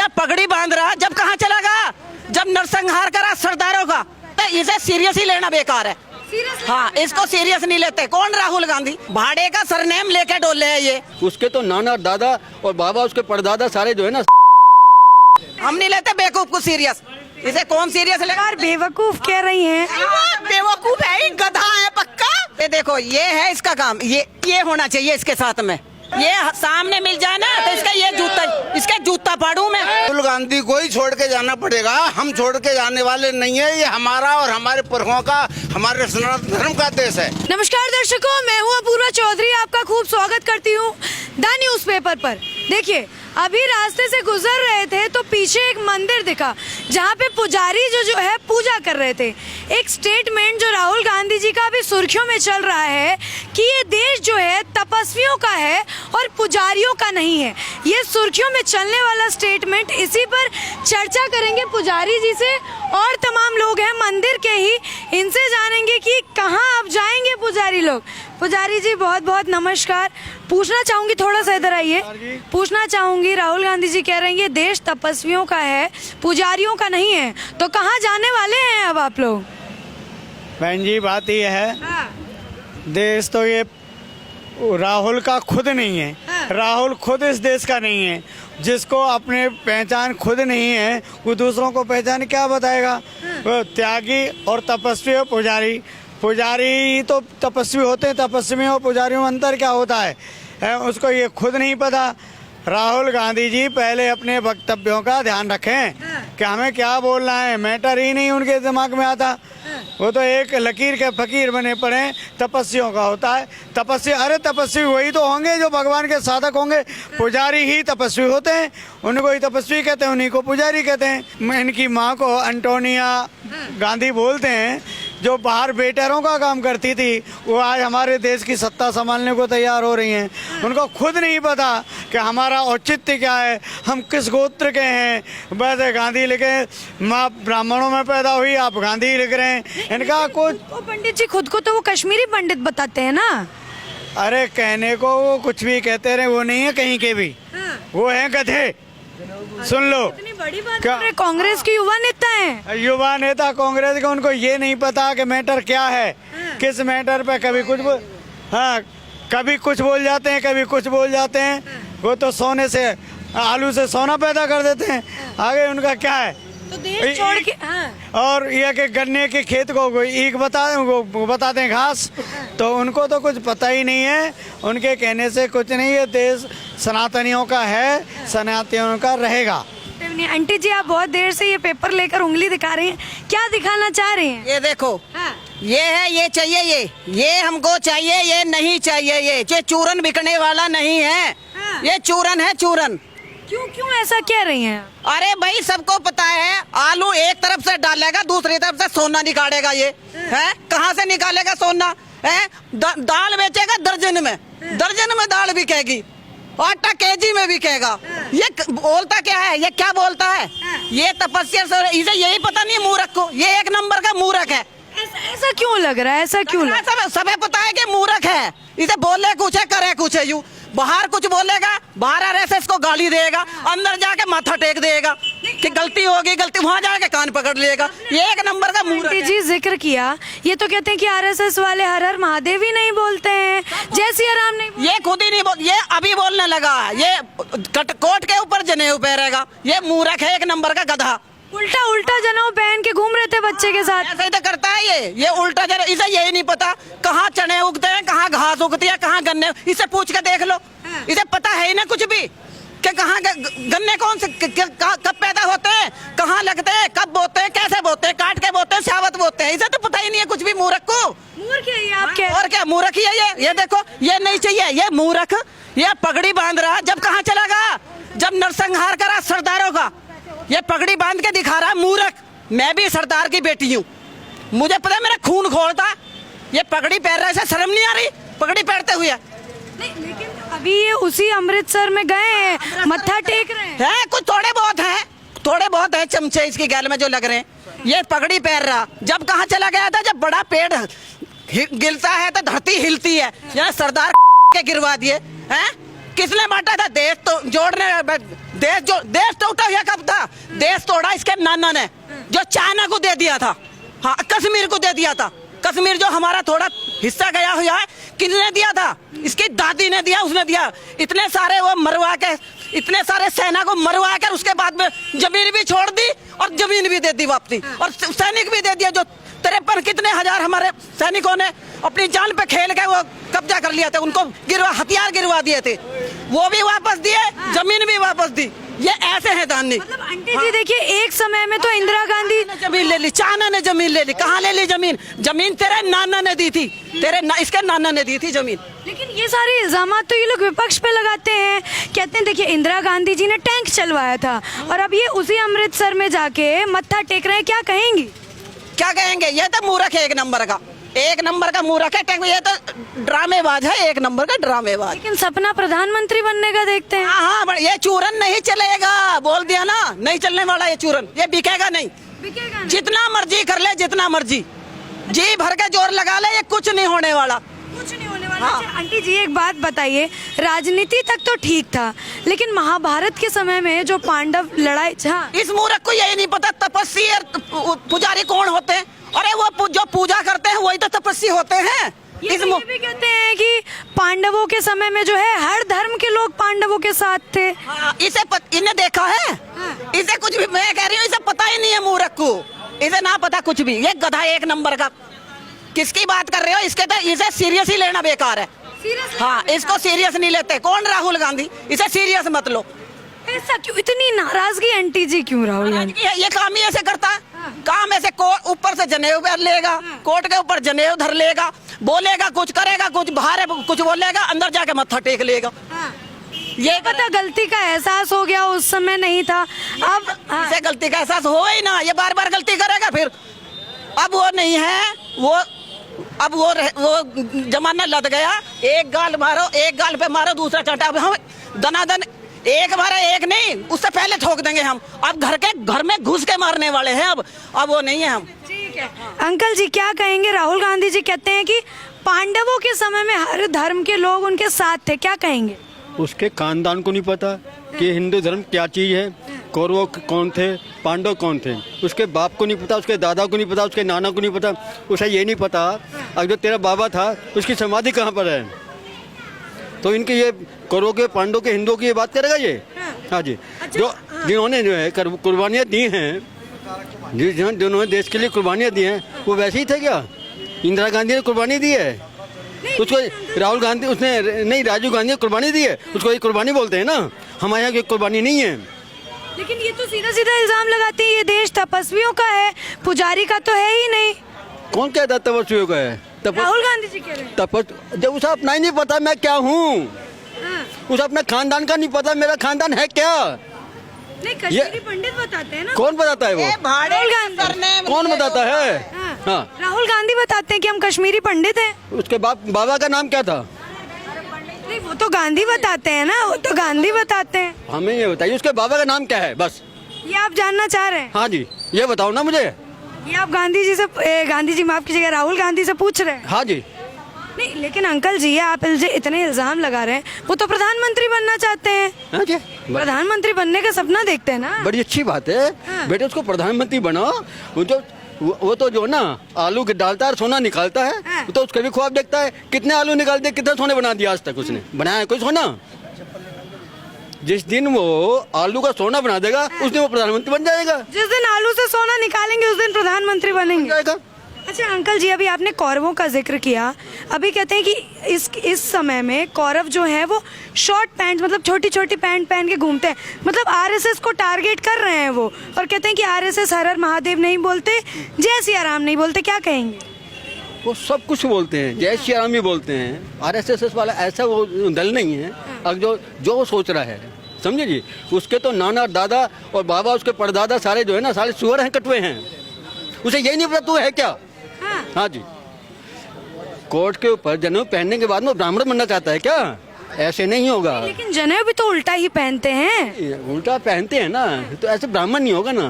ये पगड़ी बांध रहा, जब कहाँ चला गया? जब नरसंहार करा सरदारों का, तो इसे सीरियस ही लेना बेकार है। हाँ, इसको सीरियस नहीं लेते। कौन? राहुल गांधी। भाड़े का सरनेम लेके डोले है ये। उसके तो नाना, दादा और बाबा, उसके परदादा सारे जो है ना, हम नहीं लेते बेवकूफ को सीरियस। इसे कौन सीरियस लेगा? बेवकूफ कह रही हैं। बेवकूफ है ही, गधा है पक्का। ये देखो, ये है इसका काम, ये होना चाहिए इसके साथ में। ये सामने मिल जाए ना तो इसका जूता पाड़ू मैं। राहुल गांधी को ही छोड़ के जाना पड़ेगा, हम छोड़ के जाने वाले नहीं है। ये हमारा और हमारे पुरखों का, हमारे सनातन धर्म का देश है। नमस्कार दर्शकों, मैं हूँ अपूर्वा चौधरी, आपका खूब स्वागत करती हूँ द न्यूज़पेपर पर। देखिए, अभी रास्ते से गुजर रहे थे तो पीछे एक मंदिर दिखा जहाँ पे पुजारी जो है पूजा कर रहे थे। एक स्टेटमेंट जो राहुल गांधी जी का अभी सुर्खियों में चल रहा है कि ये देश जो है तपस्वियों का है और पुजारियों का नहीं है। ये सुर्खियों में चलने वाला स्टेटमेंट, इसी पर चर्चा करेंगे पुजारी जी से। और तमाम लोग हैं मंदिर के ही, इनसे जानेंगे कि कहाँ अब जाएंगे पुजारी लोग। पुजारी जी बहुत बहुत नमस्कार। पूछना चाहूंगी, थोड़ा सा इधर आइए, पूछना चाहूंगी, राहुल गांधी जी कह रहे हैं ये देश तपस्वियों का है, पुजारियों का नहीं है, तो कहाँ जाने वाले हैं अब आप लोग? बहन जी, बात ये है, हाँ। देश तो ये राहुल का खुद नहीं है। हाँ। राहुल खुद इस देश का नहीं है। जिसको अपने पहचान खुद नहीं है, वो दूसरों को पहचान क्या बताएगा? वो त्यागी और तपस्वी और पुजारी। पुजारी तो तपस्वी होते हैं, तपस्वी और पुजारियों में अंतर क्या होता है उसको ये खुद नहीं पता। राहुल गांधी जी पहले अपने वक्तव्यों का ध्यान रखें कि हमें क्या बोलना है, मैटर ही नहीं उनके दिमाग में आता। वो तो एक लकीर के फकीर बने पड़े। तपस्वियों का होता है तपस्वी। अरे तपस्वी वही तो होंगे जो भगवान के साधक होंगे। पुजारी ही तपस्वी होते हैं, उनको ही तपस्वी कहते हैं, उन्हीं को पुजारी कहते हैं। इनकी माँ को अंटोनिया गांधी बोलते हैं, जो बाहर बेटरों का काम करती थी, वो आज हमारे देश की सत्ता संभालने को तैयार हो रही हैं। उनको खुद नहीं पता कि हमारा औचित्य क्या है, हम किस गोत्र के हैं। बस गांधी लिखे, माँ ब्राह्मणों में पैदा हुई, आप गांधी लिख रहे हैं। इनका कुछ पंडित जी खुद को तो वो कश्मीरी पंडित बताते हैं ना। अरे कहने को वो कुछ भी कहते रहे, वो नहीं है कहीं के भी। वो है गधे। सुन लो, इतनी बड़ी बात कर रहे, कांग्रेस के युवा नेता हैं। युवा नेता कांग्रेस के, उनको ये नहीं पता कि मैटर क्या है। किस मैटर पे कभी कुछ कभी कुछ बोल जाते हैं, कभी कुछ बोल जाते हैं। वो तो सोने से, आलू से सोना पैदा कर देते हैं। आगे उनका क्या है? तो देश छोड़ के, और ये कि गन्ने के खेत को ईख बताते हैं घास, तो उनको तो कुछ पता ही नहीं है। उनके कहने से कुछ नहीं है। देश सनातनियों का है, सनातनियों का रहेगा। आंटी जी, आप बहुत देर से ये पेपर लेकर उंगली दिखा रही हैं, क्या दिखाना चाह रही हैं? ये देखो, ये है, ये चाहिए, ये हमको चाहिए, ये नहीं चाहिए। ये चूरन बिकने वाला नहीं है। ये चूरन है, चूरन। क्यों ऐसा कह रही हैं? अरे भाई, सबको पता है, आलू एक तरफ से डालेगा, दूसरी तरफ से सोना निकालेगा। ये है, कहाँ से निकालेगा सोना? है, दाल बेचेगा दर्जन में दाल बिकेगी, आटा केजी में बिकेगा। ये बोलता क्या है? ये क्या बोलता है? ये तपस्या से, इसे यही पता नहीं मूर्ख को। ये एक नंबर का मूर्ख है। ऐसा क्यों लग रहा है? ऐसा क्यों लग रहा है? सबे पता है कि मूर्ख है। इसे बोले कुछ है, करे कुछ है। यूं बाहर कुछ बोलेगा, बाहर आरएसएस को गाली देगा, अंदर जाके माथा टेक देगा कि गलती होगी, गलती, वहां जाके कान पकड़ लेगा। ये एक नंबर का मूर्ख है। जी जिक्र किया, ये तो कहते हैं कि आरएसएस वाले हर हर महादेव ही नहीं बोलते हैं, जय सिया राम नहीं बोलते। ये खुद ही नहीं बोल, ये अभी बोलने लगा। ये कोट के ऊपर जनेऊ पहनेगा। ये मूर्ख है, एक नंबर का गधा। उल्टा जनेऊ पहन के घूम रहे थे बच्चे के साथ। ऐसा ही तो करता है ये उल्टा जनेऊ। इसे यही नहीं पता कहाँ चने उगते हैं, कहाँ घास उगती है, कहाँ गन्ने। इसे पूछ के देख लो, इसे पता है ही ना कुछ भी कि कहाँ गन्ने कौन से कब पैदा होते हैं, कहाँ लगते हैं, कब बोते हैं, कैसे बोते हैं, काट के बोते हैं, सावत बोते हैं। इसे तो पता ही नहीं है कुछ भी। मूर्ख को मूर्ख है ये, आप क्या? और क्या मूर्ख ही है ये देखो, ये नहीं चाहिए। ये मूर्ख, ये पगड़ी बांध रहा, जब कहाँ चला गया? जब नरसंहार करा सरदारों का, ये पगड़ी बांध के दिखा रहा है। मूर्ख, मैं भी सरदार की बेटी हूँ, मुझे पता है, मेरा खून खोलता। ये पगड़ी पहन रहा है, इसे शर्म नहीं आ रही पगड़ी पहनते हुए? नहीं, लेकिन अभी ये उसी अमृतसर में गए हैं, मत्था टेक रहे हैं। कुछ थोड़े बहुत है चमचे इसकी गैल में जो लग रहे हैं। ये पगड़ी पहन रहा, जब कहाँ चला गया था? जब बड़ा पेड़ गिरता है तो धरती हिलती है। यहाँ सरदार के गिरवा दिए हैं। किसने बांटा था? देश तो जोड़ने, देश टूटा हुआ कब था? देश तोड़ा इसके नाना ने, जो चाइना को दे दिया था। हाँ, कश्मीर को दे दिया था। कश्मीर जो हमारा थोड़ा हिस्सा गया हुआ है, किसने दिया था? इसकी दादी ने दिया, उसने दिया। इतने सारे वो मरवा के, इतने सारे सेना को मरवा कर उसके बाद में जमीन भी छोड़ दी और जमीन भी दे दी वापसी, और सैनिक भी दे दिया। जो 53 कितने हजार हमारे सैनिकों ने अपनी जान पे खेल के वो कब्जा कर लिया था, उनको हथियार गिरवा दिए थे, वो भी वापस दिए, जमीन भी वापस दी। ये ऐसे है दानी। मतलब आंटी जी देखिए, एक समय में तो इंदिरा गांधी ने जमीन ले ली, चाइना ने जमीन ले ली। कहाँ ले ली जमीन? जमीन तेरे नाना ने दी थी, इसके नाना ने दी थी जमीन। लेकिन ये सारे इल्जाम तो ये लोग विपक्ष पे लगाते हैं, कहते हैं देखिए इंदिरा गांधी जी ने टैंक चलवाया था और अब ये उसी अमृतसर में जाके मत्था टेक रहे हैं, क्या कहेंगी? क्या कहेंगे? ये तो मूर्ख है, एक नंबर का मूर्ख है। ये तो ड्रामेबाज है, एक नंबर का ड्रामेबाज। लेकिन सपना प्रधानमंत्री बनने का देखते हैं। हाँ, ये चूरन नहीं चलेगा, बोल दिया ना, नहीं चलने वाला ये चूरन, ये बिकेगा नहीं। बिकेगा नहीं। जितना मर्जी कर ले, जितना मर्जी जी भर के जोर लगा ले, ये कुछ नहीं होने वाला। कुछ नहीं होने वाला। हाँ। अच्छा, आंटी जी एक बात बताइए, राजनीति तक तो ठीक था, लेकिन महाभारत के समय में जो पांडव लड़ाई, हाँ, इस मूर्ख को यही नहीं पता तपस्वी और पुजारी कौन होते हैं। अरे वो जो पूजा करते हैं वही तो तपस्वी होते हैं। ये भी कहते हैं कि पांडवों के समय में जो है हर धर्म के लोग पांडवों के साथ थे। इन्हें देखा है? हाँ। इसे कुछ भी, मैं कह रही हूँ, इसे पता ही नहीं है मूर्ख को, इसे ना पता कुछ भी। ये गधा एक नंबर का। किसकी बात कर रहे हो? इसे सीरियस ही लेना बेकार है। हाँ, इसको सीरियस नहीं लेते। कौन? राहुल गांधी। इसे सीरियस मत लो। ऐसा क्यों? इतनी नाराजगी आंटी जी क्यों राहुल गांधी? ये काम ही ऐसे करता है। काम ऐसे ऊपर से जनेऊ कर लेगा, कोर्ट के ऊपर जनेऊ धर लेगा, बोलेगा कुछ, करेगा कुछ, बाहर कुछ बोलेगा, अंदर जाके मत्था टेक लेगा। ये पता गलती का एहसास हो गया, उस समय नहीं था। अब इसे गलती का एहसास हो ही ना, ये बार बार गलती करेगा फिर। अब वो नहीं है, अब वो जमाना लद गया। एक गाल मारो, एक गाल पे मारो, दूसरा चटा। हम दनादन एक मारे, एक नहीं, उससे पहले ठोक देंगे हम। अब घर में घुस के मारने वाले हैं। अब वो नहीं है हम। ठीक है अंकल जी, क्या कहेंगे? राहुल गांधी जी कहते हैं कि पांडवों के समय में हर धर्म के लोग उनके साथ थे, क्या कहेंगे? उसके खानदान को नहीं पता कि हिंदू धर्म क्या चीज है, कौरव कौन थे, पांडव कौन थे। उसके बाप को नहीं पता, उसके दादा को नहीं पता, उसके नाना को नहीं पता। उसे ये नहीं पता अगर जो तेरा बाबा था उसकी समाधि कहाँ पर है। तो इनके ये कौरव के, पांडव के, हिंदुओं की ये बात करेगा ये? हाँ जी। जो जिन्होंने जो है कुर्बानियाँ दी हैं, जिन्होंने देश के लिए कुर्बानियाँ दी हैं, वो वैसे ही थे क्या? इंदिरा गांधी ने कुर्बानी दी है, उसको राहुल गांधी, उसने नहीं, राजीव गांधी ने कुर्बानी दी है, उसको ये कुर्बानी बोलते हैं ना। हमारे यहाँ की कुर्बानी नहीं है। लेकिन ये तो सीधा सीधा इल्जाम लगाते हैं ये देश तपस्वियों का है, पुजारी का तो है ही नहीं। कौन कहता है तपस्वियों का है? राहुल गांधी जी कह रहे हैं। जब उसे अपना ही नहीं पता मैं क्या हूँ, उसे अपना खानदान का नहीं पता मेरा खानदान है क्या। नहीं, कश्मीरी पंडित बताते हैं ना। कौन बताता है वो? राहुल गांधी। कौन बताता है? हाँ, राहुल गांधी बताते हैं कि हम कश्मीरी पंडित हैं। उसके बाबा का नाम क्या था? नहीं, वो तो गांधी बताते हैं ना, वो तो गांधी बताते हैं। हमें ये बताइए उसके बाबा का नाम क्या है, बस ये आप जानना चाह रहे हैं? हाँ जी, ये बताओ ना मुझे। ये आप गांधी जी माफ कीजिएगा, राहुल गांधी से पूछ रहे हैं? हाँ जी। नहीं, लेकिन अंकल जी आप इतने इल्जाम लगा रहे हैं, वो तो प्रधानमंत्री बनना चाहते हैं। हाँ जी, प्रधानमंत्री बनने का सपना देखते हैं ना। बड़ी अच्छी बात है। हाँ। बेटे उसको प्रधानमंत्री बनाओ। वो तो जो ना आलू डालता है, सोना निकालता है। हाँ। तो उसका भी ख्वाब देखता है, कितने आलू निकाल दिए, कितने सोने बना दिया आज तक उसने बनाया है कोई सोना? जिस दिन वो आलू का सोना बना देगा, उस दिन वो प्रधानमंत्री बन जाएगा। जिस दिन आलू से सोना निकालेंगे उस दिन प्रधानमंत्री बनेंगे। जाएगा। अच्छा अंकल जी, अभी आपने कौरवों का जिक्र किया, अभी कहते हैं कि इस समय में कौरव जो है वो शॉर्ट पैंट, मतलब छोटी छोटी पैंट पहन के घूमते हैं, मतलब आरएसएस को टारगेट कर रहे हैं वो, और कहते हैं कि आरएसएस हर हर महादेव नहीं बोलते, जय सिया राम नहीं बोलते, क्या कहेंगे? वो सब कुछ बोलते हैं, जय श्री राम भी बोलते हैं। आरएसएस वाला ऐसा वो दल नहीं है। अब जो वो सोच रहा है, समझे जी, उसके तो नाना, दादा और बाबा, उसके परदादा सारे जो है ना, सारे सुअर हैं, कटवे हैं। उसे यही नहीं पता तू है क्या। हाँ जी। कोर्ट के ऊपर जनेऊ पहनने के बाद में ब्राह्मण बनना चाहता है क्या? ऐसे नहीं होगा। लेकिन जनेऊ भी तो उल्टा ही पहनते हैं। उल्टा पहनते हैं ना, तो ऐसे ब्राह्मण नहीं होगा ना।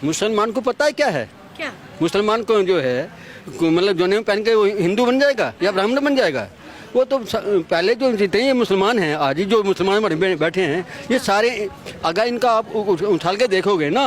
मुसलमान को पता है क्या है? क्या? मुसलमान को जो है, मतलब जनेऊ पहन के वो हिंदू बन जाएगा या ब्राह्मण बन जाएगा? वो तो पहले जो जितने ये मुसलमान हैं, आज ही जो मुसलमान बैठे हैं, ये सारे अगर इनका आप उछाल के देखोगे ना,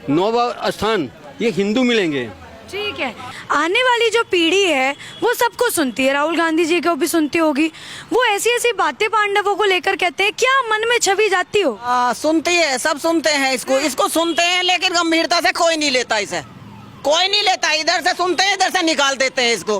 9वां स्थान ये हिंदू मिलेंगे। ठीक है, आने वाली जो पीढ़ी है वो सबको सुनती है, राहुल गांधी जी को भी सुनती होगी, वो ऐसी ऐसी बातें पांडवों को लेकर कहते हैं, क्या मन में छवि जाती हो? सुनती है, सब सुनते हैं इसको सुनते हैं, लेकिन गंभीरता से कोई नहीं लेता इसे, कोई नहीं लेता। इधर से सुनते हैं, इधर से निकाल देते हैं इसको,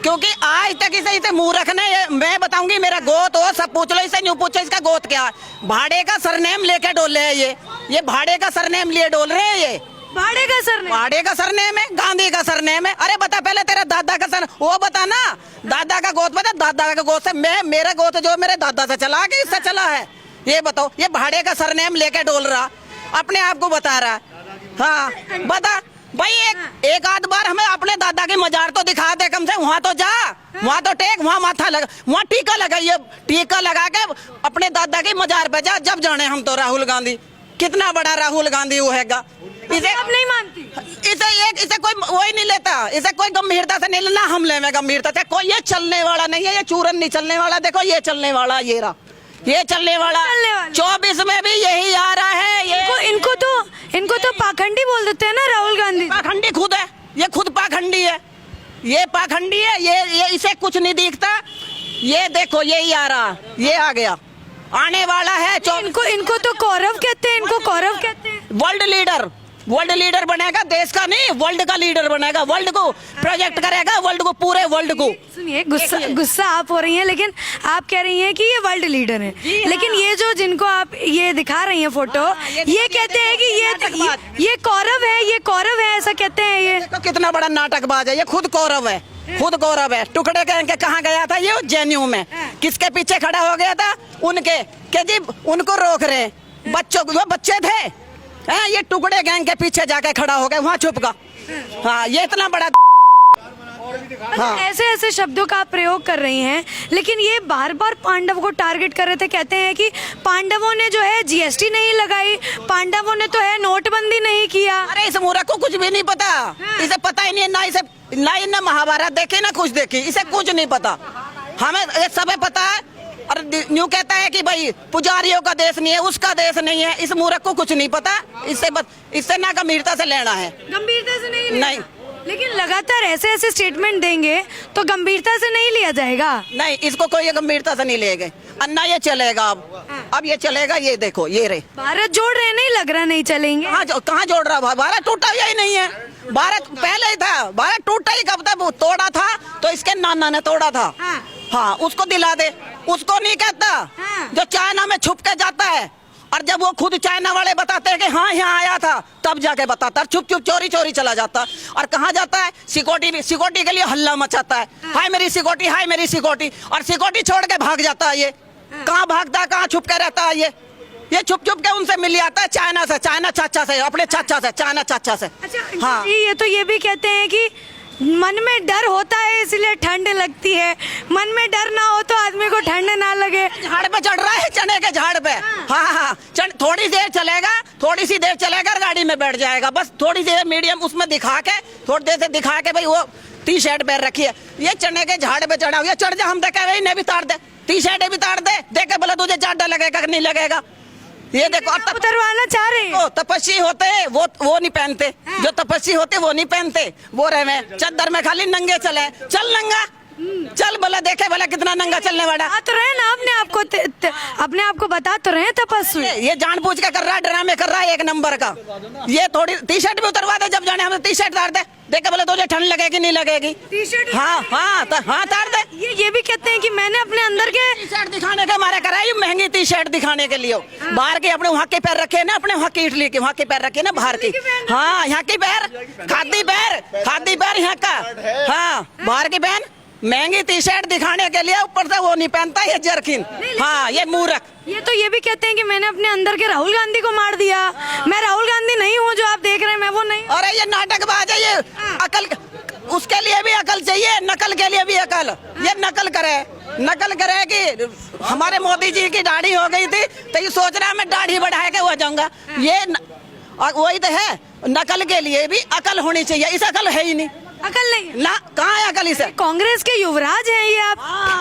क्योंकि आज तक इसे मुंह रखना है। मैं बताऊंगी, मेरा गोत हो, सब पूछ लो इसे, न्यू पूछो इसका गोत क्या है। भाड़े का सरनेम लेके डोल रहे हैं ये भाड़े का सरनेम लिए डोल रहे हैं ये। भाड़े का सरनेम? भाड़े का सरनेम है, गांधी का सरनेम है। अरे बता पहले तेरा दादा का सर, वो बता ना, दादा का गोत बता, दादा का गोत से मेरा गोत जो मेरे दादा से चला कि इससे चला है, ये बताओ। ये भाड़े का सरनेम लेके डोल रहा, अपने आप को बता रहा। हाँ बता भाई, एक आध बार हमें अपने दादा की मजार तो दिखा दे कम से, वहाँ तो जा, वहाँ तो टेक, वहाँ माथा लगा, वहाँ टीका लगाइए, टीका लगा के अपने दादा की मजार पे जा, जब जाने हम तो राहुल गांधी, कितना बड़ा राहुल गांधी वो हैगा। इसे आप नहीं मानती? इसे कोई वही नहीं लेता, इसे कोई गंभीरता से नहीं लेना, हम ले में गंभीरता से। कोई ये चलने वाला नहीं है, ये चूरन नहीं चलने वाला। देखो ये चलने वाला, ये रहा, ये चलने वाला। 24 में भी यही आ रहा है। ये इनको तो पाखंडी बोल देते हैं ना राहुल गांधी। पाखंडी खुद है, ये खुद पाखंडी है, ये पाखंडी है। ये इसे कुछ नहीं दिखता। ये देखो यही आ रहा, ये आ गया, आने वाला है। इनको तो कौरव कहते हैं, इनको कौरव कहते हैं। वर्ल्ड लीडर बनेगा, देश का नहीं वर्ल्ड का लीडर बनेगा, वर्ल्ड को प्रोजेक्ट करेगा, वर्ल्ड को, पूरे वर्ल्ड को। सुनिए, गुस्सा आप हो रही हैं, लेकिन आप कह रही हैं कि ये वर्ल्ड लीडर है, लेकिन ये जो जिनको आप ये दिखा रही हैं फोटो, ये कहते हैं कि ये कौरव है, ये कौरव है, ऐसा कहते हैं। ये तो कितना बड़ा नाटकबाज है, ये खुद कौरव है, खुद गौरव है। टुकड़े के कहाँ गया था ये? जेएनयू में। किसके पीछे खड़ा हो गया था? उनके, कि जी उनको रोक रहे बच्चों, वो बच्चे थे, ये टुकड़े गैंग के पीछे जाके खड़ा हो गया, वहाँ छुप गया। हाँ, ये इतना बड़ा हाँ। ऐसे ऐसे शब्दों का आप प्रयोग कर रही हैं, लेकिन ये बार बार पांडव को टारगेट कर रहे थे। कहते हैं कि पांडवों ने जो है जीएसटी नहीं लगाई, पांडवों ने तो है नोटबंदी नहीं किया। अरे इस मूर्ख को कुछ भी नहीं पता, इसे पता ही नहीं है, ना इन्हें महाभारत देखी ना कुछ देखी, इसे कुछ नहीं पता। हमें ये सब पता है। और न्यू कहता है कि भाई पुजारियों का देश नहीं है, उसका देश नहीं है। इस मूर्ख को कुछ नहीं पता, इससे ना गंभीरता से लेना है, गंभीरता से नहीं। लेकिन लगातार ऐसे ऐसे स्टेटमेंट देंगे तो गंभीरता से नहीं लिया जाएगा। नहीं, इसको कोई गंभीरता से नहीं लेगा। अन्ना ये चलेगा अब ये चलेगा। ये देखो, ये रे भारत जोड़ रहे, नहीं लग रहा नहीं चलेंगे। कहाँ जोड़ रहा? भारत टूटा ही नहीं है। भारत पहले ही था, भारत टूटा ही कब था? तोड़ा था तो इसके नाना ने तोड़ा था। हाँ, उसको दिला दे, उसको नहीं कहता। जो चाइना में छुप के जाता है, और जब वो खुद चाइना वाले बताते हैं कि हाँ यहाँ आया था, तब जाके बताता, छुप चोरी चला जाता। और कहाँ जाता है? सिक्योरिटी के लिए हल्ला मचाता है, हाय मेरी सिक्योरिटी, हाय मेरी सिक्योरिटी, और सिक्योरिटी छोड़ के भाग जाता है। ये कहाँ भागता है, कहाँ छुप के रहता है? ये छुप के उनसे मिल आता है, चाइना चाचा से, अपने चाचा से, चाइना चाचा से। अच्छा, हाँ, ये तो ये भी कहते हैं कि मन में डर होता है इसलिए ठंड लगती है, मन में डर ना हो तो आदमी को ठंड ना लगे। झाड़ पे चढ़ रहा है, चने के झाड़ पे। हाँ, थोड़ी देर चलेगा, थोड़ी सी देर चलेगा, गाड़ी में बैठ जाएगा, बस थोड़ी सी देर मीडियम उसमें दिखा के, थोड़ी देर से दिखा के भाई वो टी शर्ट पहन रखी है, ये चने के झाड़ पे चढ़ा हुआ, चढ़ जा, हम तो कह रहे इन्हें भी तार दे, टी शर्ट भी तार दे, देखे बोला तुझे ज्यादा लगेगा कि नहीं लगेगा। ये देखो, उतरवाना चाह रहे हैं। तपस्वी होते वो नहीं पहनते, जो तपस्वी होते वो नहीं पहनते, वो रहे चद्दर में खाली नंगे चले। चल नंगा, चल भला, देखे भला कितना नंगा चलने वाला। तो रहे ना अपने आप को बता तो रहे तपस्वी। ये जानबूझ के कर रहा है, ड्रामे कर रहा है एक नंबर का। ये थोड़ी टी शर्ट भी उतरवा दे, जब जाने हमें टी शर्ट तार दे, देखे बोले तुझे ठंड लगेगी नहीं लगेगी। टी शर्ट हाँ तार दे। ये भी कहते हैं कि मैंने अपने अंदर के टी शर्ट दिखाने के मारे कराई, महंगी टी शर्ट दिखाने के लिए। बाहर के अपने वहाँ के पैर रखे ना, अपने वहाँ की इटली के वहाँ के पैर रखे ना, बाहर की। हाँ, यहाँ की पैर, खादी पैर यहाँ का। हाँ, बाहर की पहन, महंगी टी शर्ट दिखाने के लिए, ऊपर से वो नहीं पहनता, ये जर्किन। हाँ, ये मूर्ख। ये तो ये भी कहते हैं कि मैंने अपने अंदर के राहुल गांधी को मार दिया। मैं राहुल गांधी नहीं हूँ, जो आप देख रहे हैं मैं वो नहीं। अरे ये नाटकबाज है, ये अकल, उसके लिए भी अकल चाहिए, नकल के लिए भी अकल। ये नकल करे कि हमारे मोदी जी की दाढ़ी हो गई थी तो ये सोच रहा है मैं दाढ़ी बढ़ा के हो जाऊंगा। ये वही तो है, नकल के लिए भी अकल होनी चाहिए, इस अकल है ही नहीं। अकल नहीं है। ना कहाँ है अकल इसे? कांग्रेस के युवराज हैं ये, आप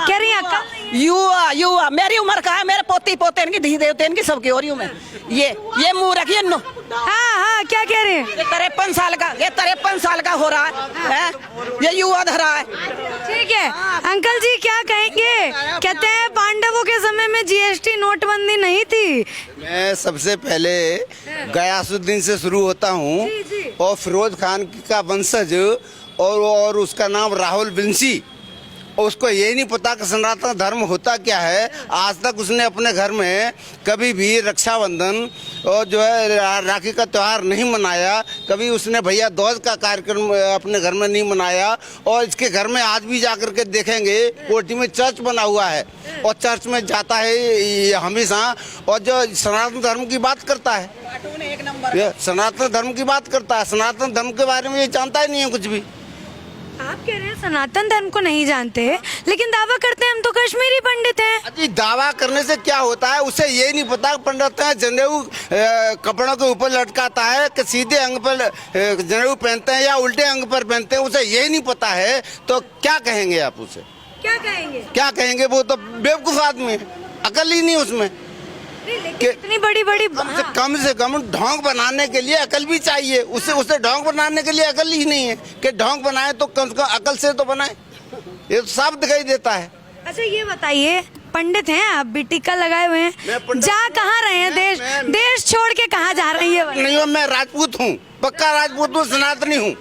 कह रही हैं अकल नहीं है। युवा मेरी उम्र का है, मेरे पोती पोते इनकी धी देवते इनकी सबकी हो रही हूँ मैं। ये मुंह रखिए नो। हाँ, क्या कह रहे हैं? ये 53 साल का, ये 53 साल का हो रहा है? ये युवा धरा है। ठीक है अंकल जी, क्या कहेंगे? कहते हैं पांडवों के समय में जीएसटी नोटबंदी नहीं थी। मैं सबसे पहले गयासुद्दीन से शुरू होता हूँ जी, जी। और फिरोज खान का वंशज और उसका नाम राहुल विंसी। उसको ये नहीं पता कि सनातन धर्म होता क्या है। आज तक उसने अपने घर में कभी भी रक्षाबंधन और जो है राखी का त्यौहार नहीं मनाया। कभी उसने भैया दूज का कार्यक्रम अपने घर में नहीं मनाया। और इसके घर में आज भी जाकर के देखेंगे कोठी में चर्च बना हुआ है और चर्च में जाता है ये हमेशा। और जो सनातन धर्म की बात करता है, ये सनातन धर्म की बात करता है, सनातन धर्म के बारे में ये जानता ही नहीं है कुछ भी। आप कह रहे हैं सनातन धर्म को नहीं जानते, लेकिन दावा करते हैं हम तो कश्मीरी पंडित हैं। अजी दावा करने से क्या होता है, उसे ये नहीं पता पंडित है जनेऊ कपड़ों के ऊपर लटकाता है कि सीधे अंग पर जनेऊ पहनते हैं या उल्टे अंग पर पहनते हैं, उसे ये नहीं पता है। तो क्या कहेंगे आप उसे? क्या कहेंगे? क्या कहेंगे? वो तो बेवकूफ आदमी है, अकल ही नहीं उसमें। इतनी बड़ी बड़ी कम से कम ढोंग बनाने के लिए अकल भी चाहिए। उसे ढोंग बनाने के लिए अकल ही नहीं है कि ढोंग बनाए तो कम से कम अकल से तो बनाए। ये तो साफ दिखाई देता है। अच्छा ये बताइए, पंडित हैं आप भी, टीका लगाए हुए हैं, जा कहाँ रहे हैं? देश छोड़ के कहाँ जा रहे हैं? ये नहीं, मैं राजपूत हूँ, पक्का राजपूत हूँ, सनातनी हूँ।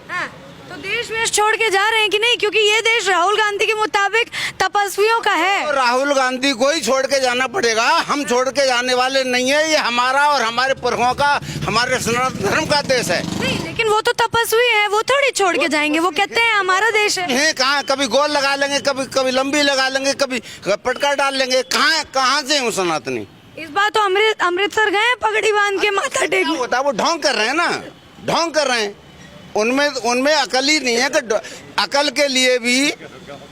तो देश वेश छोड़ के जा रहे हैं कि नहीं? क्योंकि ये देश राहुल गांधी के मुताबिक तपस्वियों का है। तो राहुल गांधी को ही छोड़ के जाना पड़ेगा, हम छोड़ के जाने वाले नहीं है। ये हमारा और हमारे पुरखों का, हमारे सनातन धर्म का देश है। नहीं, लेकिन वो तो तपस्वी हैं, वो थोड़ी छोड़ के जाएंगे। वो कहते हैं हमारा देश है। कहाँ कभी गोल लगा लेंगे, कभी लंबी लगा लेंगे, कभी पटका डाल लेंगे। कहाँ से हूँ सनातनी? इस बार तो अमृतसर गए पगड़ी बांध के माथा टेक। होता है वो ढोंग कर रहे हैं ना, ढोंग कर रहे हैं। उनमें अकल ही नहीं है कि अकल के लिए भी,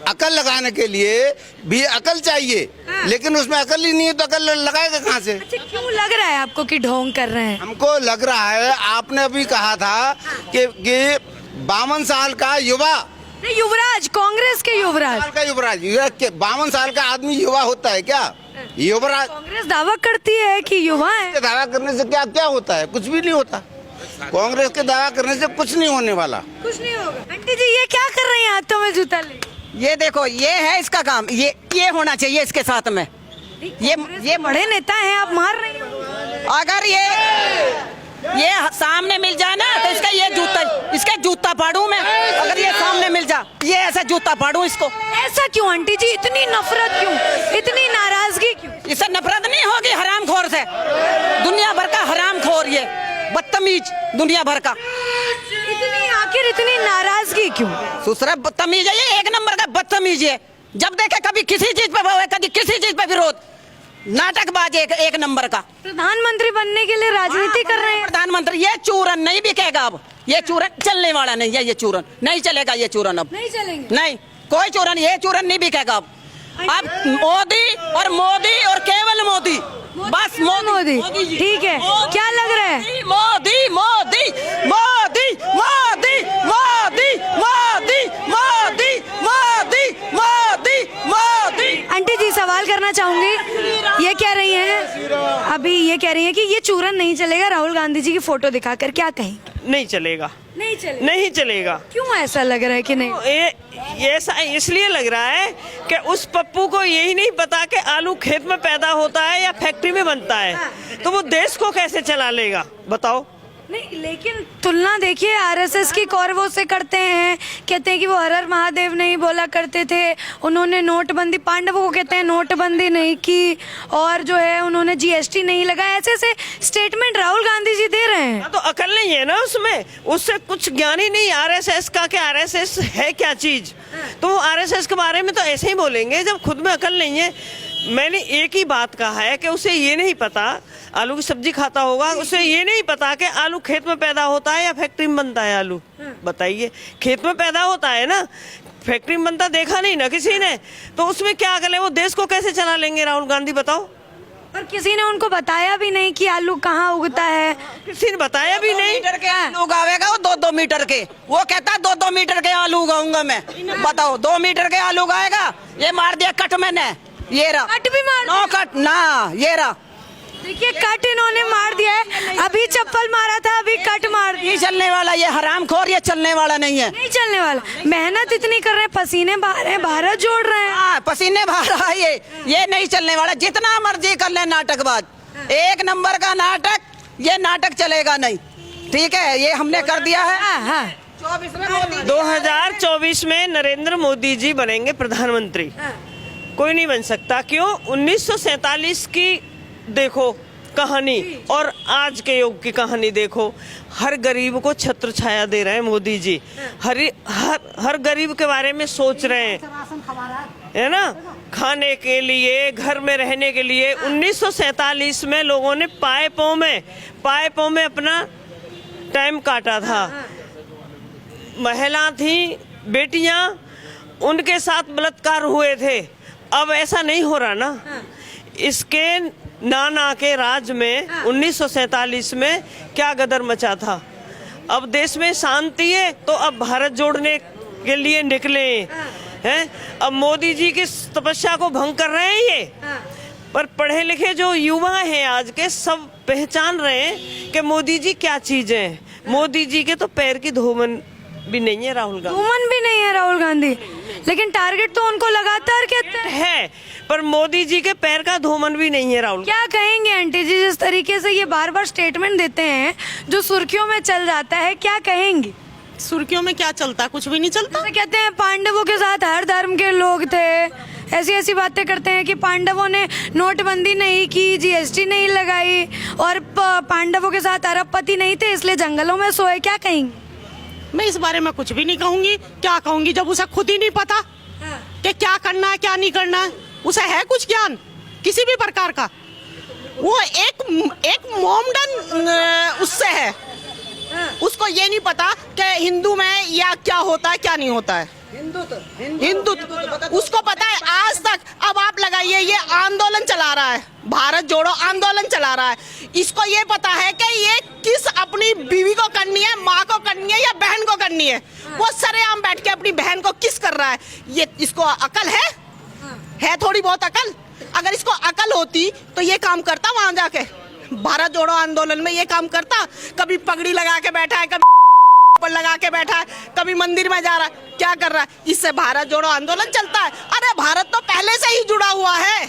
अकल लगाने के लिए भी अकल चाहिए, लेकिन उसमें अकल ही नहीं है तो अकल लगाएगा कहाँ से? अच्छा क्यों लग रहा है आपको कि ढोंग कर रहे हैं? हमको लग रहा है, आपने अभी कहा था कि 52 साल का युवा, युवराज, कांग्रेस के युवराज, 52 साल का आदमी युवा होता है क्या? युवराज कांग्रेस दावा करती है कि युवा है। दावा करने से क्या क्या होता है? कुछ भी नहीं होता। कांग्रेस के दावा करने से कुछ नहीं होने वाला। कुछ नहीं होगा। आंटी जी ये क्या कर रही हैं हाथों में जूता ले? ये देखो, ये है इसका काम, ये होना चाहिए इसके साथ में। ये बड़े नेता हैं, आप मार रही हो। अगर ये सामने मिल जाए ना तो इसका जूता फाड़ू मैं। अगर ये सामने मिल जाए, ये ऐसा जूता फाड़ू इसको। ऐसा क्यों आंटी जी? इतनी नफरत क्यों, इतनी नाराजगी क्यों? इससे नफरत नहीं होगी हरामखोर से, दुनिया भर का हरामखोर, ये बदतमीज दुनिया भर का। आखिर इतनी नाराजगी क्यों? दूसरा बदतमीज है, ये एक नंबर का बदतमीज है। जब देखे कभी किसी चीज पे कभी किसी चीज पे विरोध, नाटकबाज एक नंबर का। प्रधानमंत्री बनने के लिए राजनीति कर रहे हैं। प्रधानमंत्री, ये चूरन नहीं बिकेगा अब, ये चूरन चलने वाला नहीं है। ये चूरन नहीं चलेगा, ये चूरन अब नहीं चलेंगे। नहीं, कोई चूरन, ये चूरन नहीं बिकेगा अब मोदी और केवल मोदी, बस मोदी। ठीक है, क्या लग रहा है? मोदी मोदी मोदी मोदी मोदी मोदी मोदी मोदी मोदी मोदी। आंटी जी सवाल करना चाहूंगी, ये कह रही हैं, अभी ये कह रही हैं कि ये चूरन नहीं चलेगा राहुल गांधी जी की फोटो दिखाकर, क्या कहें? नहीं चलेगा, नहीं चलेगा। नहीं चलेगा। क्यों ऐसा लग रहा है कि नहीं? ये ऐसा इसलिए लग रहा है कि उस पप्पू को यही नहीं पता कि आलू खेत में पैदा होता है या फैक्ट्री में बनता है, तो वो देश को कैसे चला लेगा बताओ? नहीं, लेकिन तुलना देखिए आरएसएस की कौरवों से करते हैं। कहते हैं कि वो हर हर महादेव नहीं बोला करते थे, उन्होंने नोटबंदी, पांडवों को कहते हैं नोटबंदी नहीं की, और जो है उन्होंने जीएसटी नहीं लगाया। ऐसे ऐसे स्टेटमेंट राहुल गांधी जी दे रहे हैं। तो अकल नहीं है ना उसमें, उससे कुछ ज्ञान ही नहीं आरएसएस का कि आरएसएस है क्या चीज। तो वो आरएसएस के बारे में तो ऐसे ही बोलेंगे जब खुद में अकल नहीं है। मैंने एक ही बात कहा है कि उसे ये नहीं पता, आलू की सब्जी खाता होगा, उसे ये नहीं पता कि आलू खेत में पैदा होता है या फैक्ट्री में बनता है। आलू बताइए, खेत में पैदा होता है ना, फैक्ट्री में बनता देखा नहीं ना किसी ने, तो उसमें क्या अकल है? वो देश को कैसे चला लेंगे राहुल गांधी बताओ? और किसी ने उनको बताया भी नहीं कि आलू कहाँ उगता है। किसी ने बताया भी नहीं। मीटर के आलू उगावेगा वो 2-2 मीटर के, वो कहता 2-2 मीटर के आलू उगाऊंगा मैं। बताओ 2 मीटर के आलू उगाएगा, ये मार दिया कट मैंने, ये रहा कट भी मार नो कट ना, ये रहा। देखिए कट इन्होंने मार दिया है, अभी चप्पल मारा था, अभी कट मार दिया। नहीं चलने वाला ये हरामखोर, ये चलने वाला नहीं है। नहीं चलने वाला, मेहनत इतनी कर रहे हैं, पसीने बहा रहे हैं, भारत जोड़ रहे हैं। हाँ पसीने बहा रहा है ये नहीं चलने वाला। जितना मर्जी कर ले नाटकबाज, 1 नंबर का नाटक, ये नाटक चलेगा नहीं। ठीक है, ये हमने कर दिया है। हाँ 2024 में नरेंद्र मोदी जी बनेंगे प्रधानमंत्री। कोई नहीं बन सकता। क्यों? 1947 की देखो कहानी और आज के युग की कहानी देखो। हर गरीब को छत्र छाया दे रहे हैं मोदी जी। हर गरीब के बारे में सोच रहे हैं, है ना, खाने के लिए, घर में रहने के लिए। 1947 में लोगों ने पाइपों में अपना टाइम काटा था। महिला थी, बेटियां, उनके साथ बलात्कार हुए थे। अब ऐसा नहीं हो रहा ना। इसके नाना के राज में 1947 में क्या गदर मचा था। अब देश में शांति है तो अब भारत जोड़ने के लिए निकले हैं। अब मोदी जी की तपस्या को भंग कर रहे हैं ये। पर पढ़े लिखे जो युवा हैं आज के, सब पहचान रहे हैं कि मोदी जी क्या चीज है। मोदी जी के तो पैर की धूमन भी नहीं है राहुल गांधी। धूमन भी नहीं है राहुल गांधी, लेकिन टारगेट तो उनको लगातार कहते है, पर मोदी जी के पैर का धूमन भी नहीं है राहुल। क्या कहेंगे आंटी जी, जिस तरीके से ये बार बार स्टेटमेंट देते हैं जो सुर्खियों में चल जाता है, क्या कहेंगी? सुर्खियों में क्या चलता? कुछ भी नहीं चलता। जैसे कहते हैं पांडवों के साथ हर धर्म के लोग थे, ऐसी बातें करते हैं कि पांडवों ने नोटबंदी नहीं की, जीएसटी नहीं लगाई और पांडवों के साथ अरबपति नहीं थे इसलिए जंगलों में सोए। क्या कहेंगे? मैं इस बारे में कुछ भी नहीं कहूंगी। क्या कहूंगी जब उसे खुद ही नहीं पता कि क्या करना है क्या नहीं करना है। उसे है कुछ ज्ञान किसी भी प्रकार का? वो एक मोमडन उससे है। उसको ये नहीं पता कि हिंदू में या क्या होता है क्या नहीं होता है। हिंदू उसको पता है आज तक। अब आप लगाइए, ये आंदोलन चला रहा है, भारत जोड़ो आंदोलन चला रहा है। इसको ये पता है कि ये किस अपनी बीवी को करनी है, माँ को करनी है या बहन को करनी है। वो सरेआम बैठ के अपनी बहन को किस कर रहा है। ये इसको अकल है थोड़ी बहुत अकल। अगर इसको अकल होती तो ये काम करता वहां जाके भारत जोड़ो आंदोलन में। ये काम करता, कभी पगड़ी लगा के बैठा है, कभी पर लगा के बैठा है, कभी मंदिर में जा रहा है, क्या कर रहा है। इससे भारत जोड़ो आंदोलन चलता है। अरे भारत तो पहले से ही जुड़ा हुआ है।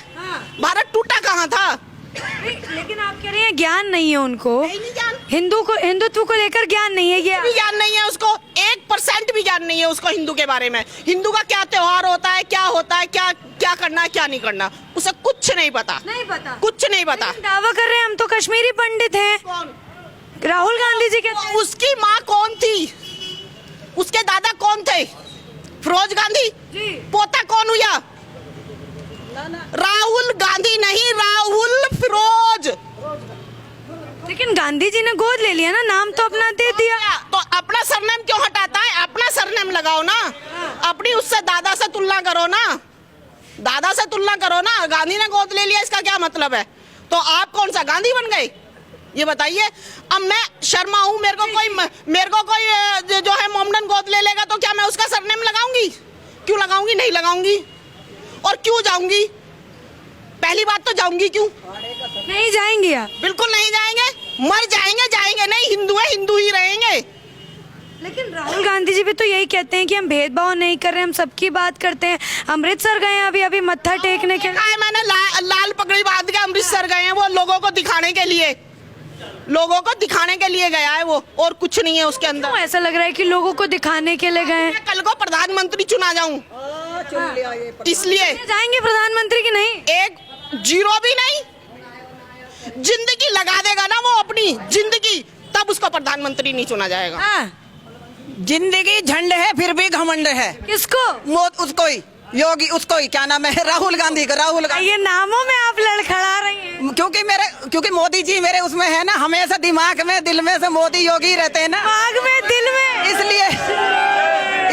भारत टूटा कहाँ था? लेकिन आप कह रही हैं ज्ञान नहीं है उनको। नहीं ज्ञान। हिंदुत्व को लेकर ज्ञान नहीं है। भी ज्ञान नहीं है उसको, 1% भी ज्ञान नहीं है उसको हिंदू के बारे में। हिंदू का क्या त्योहार होता है, क्या होता है, क्या करना है, क्या नहीं करना, उसे कुछ नहीं पता। कुछ नहीं पता। दावा कर रहे हैं हम तो कश्मीरी पंडित हैं। कौन? राहुल गांधी जी के। उसकी माँ कौन थी? उसके दादा कौन थे? फिरोज गांधी। पोता कौन हुआ? राहुल गांधी नहीं, राहुल फिरोज। लेकिन गांधी जी ने गोद ले लिया ना, नाम तो अपना दे दिया। तो अपना सरनेम क्यों हटाता है? अपना सरनेम लगाओ ना, अपनी उससे दादा से तुलना करो ना, दादा से तुलना करो ना। गांधी ने गोद ले लिया, इसका क्या मतलब है? तो आप कौन सा गांधी बन गए ये बताइए। अब मैं शर्मा हूँ, मेरे को कोई जो है मोमडन गोद ले लेगा तो क्या मैं उसका सरनेम लगाऊंगी? क्यों लगाऊंगी? नहीं लगाऊंगी। और क्यों जाऊंगी? पहली बात तो जाऊंगी क्यों? नहीं जाएंगे आप? बिल्कुल नहीं जाएंगे। मर जाएंगे नहीं। हिंदू है, हिंदू ही रहेंगे। लेकिन राहुल गांधी जी भी तो यही कहते हैं कि हम भेदभाव नहीं कर रहे, हम सबकी बात करते हैं। अमृतसर गए हैं अभी मत्था टेकने के लिए। मैंने लाल पगड़ी बांध के अमृतसर गए हैं, वो लोगों को दिखाने के लिए गया है वो, और कुछ नहीं है उसके अंदर। ऐसा लग रहा है कि लोगों को दिखाने के लिए गए। कल को प्रधानमंत्री चुना जाऊं इसलिए। जाएंगे प्रधानमंत्री की? नहीं, एक जीरो भी नहीं। जिंदगी लगा देगा ना वो, अपनी जिंदगी, तब उसको प्रधानमंत्री नहीं चुना जाएगा। जिंदगी झंड है फिर भी घमंड है। किसको? उसको ही, योगी, उसको ही, क्या नाम है, राहुल गांधी का। राहुल गांधी। ये नामों में आप लड़खड़ा रही हैं। क्योंकि मोदी जी मेरे उसमें है ना, हमेशा दिमाग में दिल में से मोदी योगी रहते हैं ना, दिमाग में दिल में।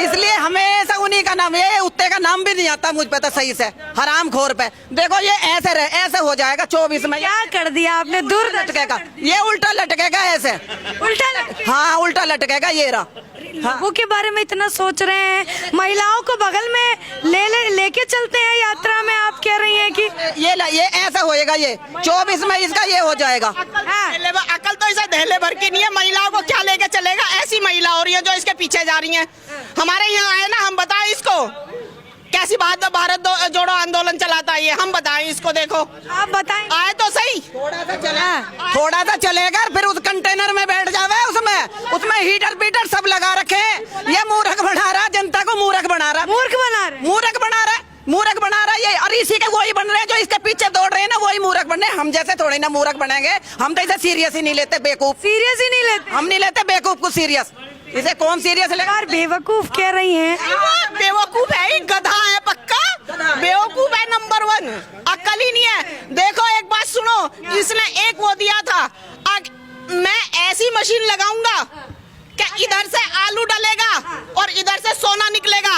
इसलिए हमेशा उन्हीं का नाम, ये उत्ते का नाम भी भी नहीं आता मुझ पे तो सही से, हराम खोर पे। देखो ये ऐसे हो जाएगा 24 में। क्या कर दिया आपने, दूर लटकेगा, ये उल्टा लटकेगा ऐसे, हाँ उल्टा लटकेगा ये रहा। लोगों के बारे में इतना सोच रहे हैं, महिलाओं को बगल में लेके चलते हैं यात्रा में, आप कह रही हैं कि ये ऐसा होएगा, ये 24 में इसका ये हो जाएगा। अकल तो इसे दहले भर की नहीं है, महिलाओं को क्या लेके चलेगा। ऐसी महिला हो रही है जो इसके पीछे जा रही हैं। हमारे यहाँ आए ना, हम बताएं इसको कैसी बात है, भारत जोड़ो आंदोलन चलाता है ये, हम बताएं इसको। देखो आप बताएं, आए तो सही, थोड़ा सा चलेगा, फिर उस कंटेनर में बैठ जावे, उसमें हीटर पीटर सब लगा रखे हैं। ये मूर्ख बना रहा, जनता को मूर्ख बना रहा, मूर्ख बना रहा ये। और इसी के वही बन रहे हैं जो इसके पीछे दौड़ रहे हैं ना, वही मूर्ख बन रहे हैं। हम जैसे थोड़े ना मूर्ख बनेंगे, हम तो इसे सीरियस ही नहीं लेते, बेवकूफ सीरियस ही नहीं लेते, हम नहीं लेते बेवकूफ को सीरियस। इसे कौन सीरियस लेगा? बेवकूफ कह रही हैं। बेवकूफ है ही, गधा है पक्का, बेवकूफ है नंबर 1, अक्ल ही नहीं है। देखो एक बात सुनो, इसने एक वो दिया था, मैं ऐसी मशीन लगाऊंगा कि इधर से आलू डलेगा और इधर से सोना निकलेगा।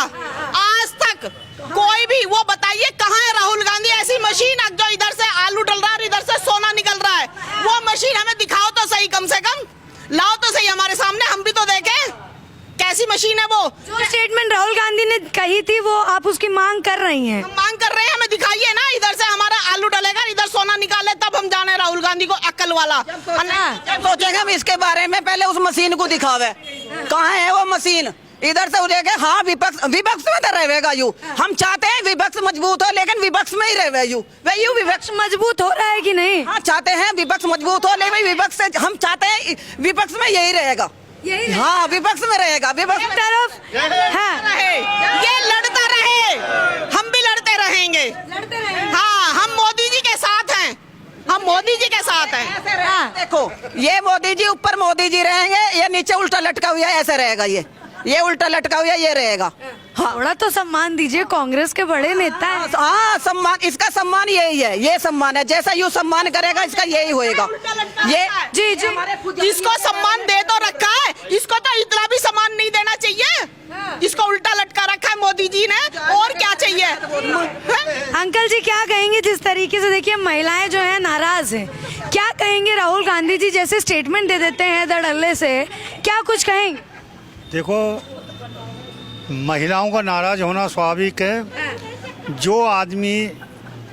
आज तक कोई भी वो बताइए कहाँ है राहुल गांधी ऐसी मशीन जो इधर से आलू डल रहा है और इधर से सोना निकल रहा है। वो मशीन हमें दिखाओ तो सही, कम से कम लाओ तो सही हमारे सामने, हम भी तो देखें कैसी मशीन है वो। जो स्टेटमेंट राहुल गांधी ने कही थी वो आप उसकी मांग कर रही हैं? हम मांग कर रहे हैं, हमें दिखाइए ना, इधर से हमारा आलू डलेगा, इधर सोना निकाले, तब हम जाने राहुल गांधी को अक्ल वाला। जब सोचेंगे हम इसके बारे में, पहले उस मशीन को दिखावे, कहाँ है वो मशीन। इधर से उधर के, हाँ विपक्ष में तो रहेगा यू। हम चाहते हैं विपक्ष मजबूत हो, लेकिन विपक्ष में ही रहे यू। विपक्ष मजबूत हो रहा है कि नहीं? हाँ चाहते हैं विपक्ष मजबूत हो, लेकिन विपक्ष से हम चाहते हैं विपक्ष में यही रहेगा। हाँ विपक्ष में रहेगा, विपक्ष में तरफ रहे, ये लड़ता रहे, हम भी लड़ते रहेंगे। हाँ हम मोदी जी के साथ हैं, हम मोदी जी के साथ हैं। हाँ। देखो ये मोदी जी ऊपर मोदी जी रहेंगे, ये नीचे उल्टा लटका हुआ है, ऐसे रहेगा ये उल्टा लटका हुआ ये रहेगा। हाँ। थोड़ा तो सम्मान दीजिए, कांग्रेस के बड़े नेता हैं। हाँ सम्मान, इसका सम्मान यही है, ये सम्मान है, जैसा यू सम्मान करेगा इसका यही होएगा। ये जी इसको सम्मान दे तो रखा है, इसको तो इतना भी सम्मान नहीं देना चाहिए। इसको उल्टा लटका रखा है मोदी जी ने, और क्या चाहिए। अंकल जी क्या कहेंगे, जिस तरीके से देखिए महिलाएं जो है नाराज है, क्या कहेंगे? राहुल गांधी जी जैसे स्टेटमेंट दे देते हैं धड़ल्ले से, क्या कुछ कहेंगे? देखो महिलाओं का नाराज होना स्वाभाविक है। जो आदमी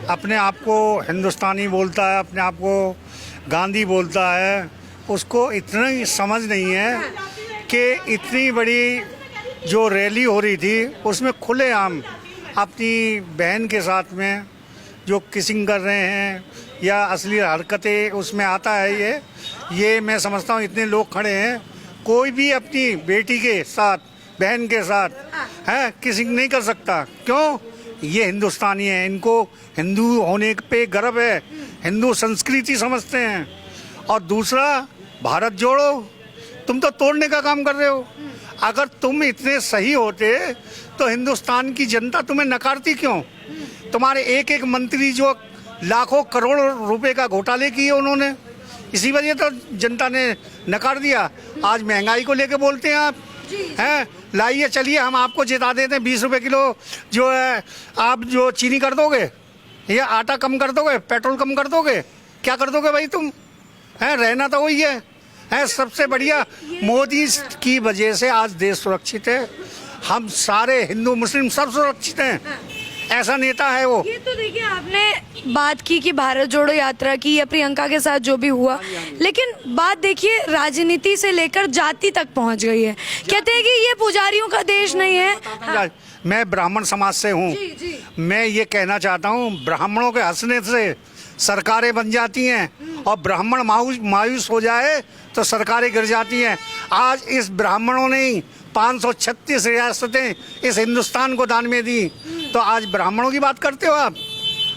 अपने आप को हिंदुस्तानी बोलता है, अपने आप को गांधी बोलता है, उसको इतना ही समझ नहीं है कि इतनी बड़ी जो रैली हो रही थी उसमें खुलेआम अपनी बहन के साथ में जो किसिंग कर रहे हैं या असली हरकतें उसमें आता है। ये मैं समझता हूँ इतने लोग खड़े हैं, कोई भी अपनी बेटी के साथ, बहन के साथ है किसिंग नहीं कर सकता। क्यों? ये हिंदुस्तानी है, इनको हिंदू होने पे गर्व है, हिंदू संस्कृति समझते हैं। और दूसरा, भारत जोड़ो, तुम तो तोड़ने का काम कर रहे हो। अगर तुम इतने सही होते तो हिंदुस्तान की जनता तुम्हें नकारती क्यों? तुम्हारे एक एक मंत्री जो लाखों करोड़ों रुपए का घोटाले किए उन्होंने, इसी वजह तो जनता ने नकार दिया। आज महंगाई को लेके बोलते हैं आप, हैं लाइए चलिए हम आपको जिता देते हैं, 20 रुपए किलो जो है आप जो चीनी कर दोगे, या आटा कम कर दोगे, पेट्रोल कम कर दोगे, क्या कर दोगे भाई तुम? हैं रहना तो वही है सबसे बढ़िया। मोदी की वजह से आज देश सुरक्षित है, हम सारे हिंदू मुस्लिम सब सुरक्षित हैं, ऐसा नेता है वो। ये तो देखिए आपने बात की कि भारत जोड़ो यात्रा की या प्रियंका के साथ जो भी हुआ, लेकिन बात देखिए राजनीति से लेकर जाति तक पहुंच गई है। कहते हैं कि ये पुजारियों का देश नहीं है। हाँ। मैं ब्राह्मण समाज से हूँ, मैं ये कहना चाहता हूँ, ब्राह्मणों के हंसने से सरकारें बन जाती हैं और ब्राह्मण मायूस हो जाए तो सरकारें गिर जाती हैं। आज इस ब्राह्मणों ने 536 रियासतें इस हिंदुस्तान को दान में दी, तो आज ब्राह्मणों की बात करते हो आप?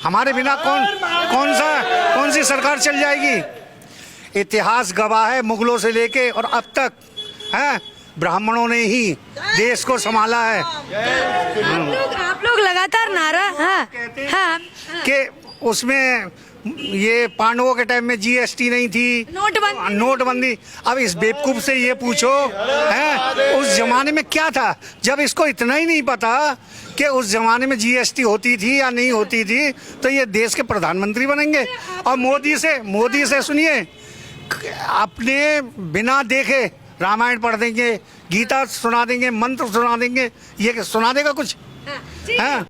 हमारे बिना कौन सी सरकार चल जाएगी? इतिहास गवाह है, मुगलों से लेके और अब तक है ब्राह्मणों ने ही देश को संभाला है। आप लोग लगातार नारा कि उसमें ये पांडवों के टाइम में जीएसटी नहीं थी, नोटबंदी। अब इस बेवकूफ से ये पूछो है उस जमाने में क्या था, जब इसको इतना ही नहीं पता कि उस जमाने में जीएसटी होती थी या नहीं होती थी, तो ये देश के प्रधानमंत्री बनेंगे। और मोदी से सुनिए, अपने बिना देखे रामायण पढ़ देंगे, गीता सुना देंगे, मंत्र सुना देंगे, ये सुना देगा कुछ? हाँ